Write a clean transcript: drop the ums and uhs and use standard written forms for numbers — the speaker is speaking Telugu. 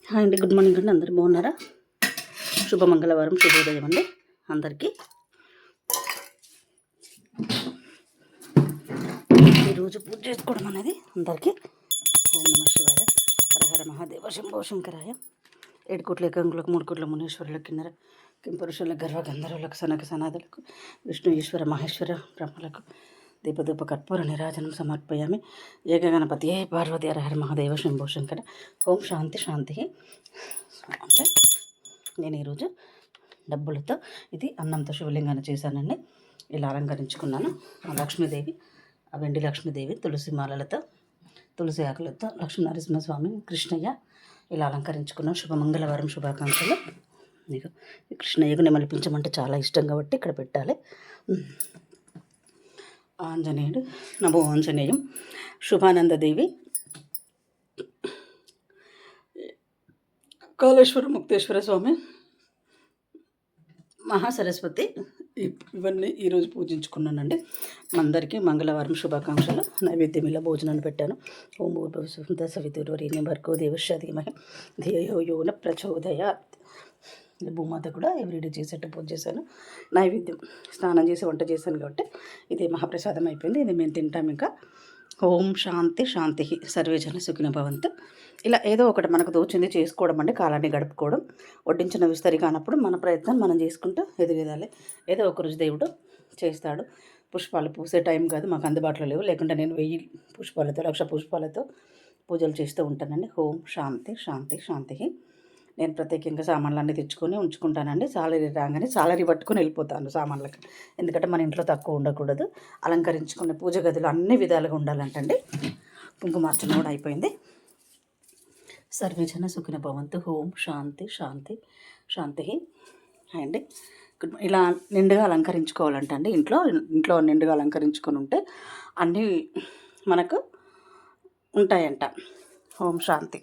హాయ్ అండి, గుడ్ మార్నింగ్ అండి. అందరు బాగున్నారా? శుభమంగళవారం, శుభోదయం అండి అందరికీ. ఈరోజు పూజ చేసుకోవడం అనేది అందరికీ. ఓం నమ శివాయ, హరహర మహాదేవ, శంభో శంకరాయ. 7 కోట్ల ఏకంగులకు 3 కోట్ల మునీశ్వరులకు కిన్నర కింపురుషుల గర్వ గంధర్వులకు సనక సనాదులకు విష్ణు ఈశ్వర మహేశ్వర బ్రహ్మలకు దీపదూప కర్పూర నిరాజనం సమర్పయామి. ఏకగణపతి పార్వతి హరహర మహాదేవ శంభో శంకర. ఓం శాంతి శాంతి. అంటే నేను ఈరోజు డబ్బులతో ఇది అన్నంతో శివలింగాన్ని చేశానండి. ఇలా అలంకరించుకున్నాను. లక్ష్మీదేవి, ఆ వెండి లక్ష్మీదేవి తులసి మాలలతో, తులసి ఆకులతో లక్ష్మీనరసింహస్వామి, కృష్ణయ్య ఇలా అలంకరించుకున్నాను. శుభమంగళవారం శుభాకాంక్షలు. నీకు కృష్ణయ్యకు నెమలిపించమంటే చాలా ఇష్టం కాబట్టి ఇక్కడ పెట్టాలి. ఆంజనేయుడు, నమో ఆంజనేయం. శుభానందదేవి, కాళేశ్వర ముక్తేశ్వర స్వామి, మహాసరస్వతి, ఇవన్నీ ఈరోజు పూజించుకున్నానండి. అందరికీ మంగళవారం శుభాకాంక్షలు. నైవేద్యం ఇలా భోజనాన్ని పెట్టాను. ఓం సవితుర్వరేణ్యం భర్గో దేవస్య ధీమహి ధియో యో న ప్రచోదయాత్. భూమాత కూడా ఎవ్రీడే చేసేట్టు పూజ చేశాను. నైవేద్యం స్నానం చేసి వంట చేశాను కాబట్టి ఇది మహాప్రసాదం అయిపోయింది. ఇది మేము తింటాం. ఇంకా ఓం శాంతి శాంతి. సర్వేజన సుఖినో భవంతు. ఇలా ఏదో ఒకటి మనకు తోచింది చేసుకోవడం అంటే కాలాన్ని గడుపుకోవడం. వడ్డించిన విస్తరి కానప్పుడు మన ప్రయత్నం మనం చేసుకుంటూ ఎదుగుదాలి. ఏదో ఒక రోజు దేవుడు చేస్తాడు. పుష్పాలు పూసే టైం కాదు, మాకు అందుబాటులో లేవు. లేకుంటే నేను 1000 పుష్పాలతో 1,00,000 పుష్పాలతో పూజలు చేస్తూ ఉంటానండి. ఓం శాంతి శాంతి శాంతి. నేను ప్రత్యేకంగా సామాన్లన్నీ తెచ్చుకొని ఉంచుకుంటానండి. సాలరీ రాగానే సాలరీ పట్టుకొని వెళ్ళిపోతాను సామాన్లకు. ఎందుకంటే మన ఇంట్లో తక్కువ ఉండకూడదు. అలంకరించుకునే పూజ గదిలో అన్ని విధాలుగా ఉండాలంటండి. కుంకుమార్చన కూడా అయిపోయింది. సర్వేజన సుఖిన భవంతు. ఓం శాంతి శాంతి శాంతి. అండి ఇలా నిండుగా అలంకరించుకోవాలంటండి. ఇంట్లో నిండుగా అలంకరించుకొని ఉంటే అన్నీ మనకు ఉంటాయంట. ఓం శాంతి.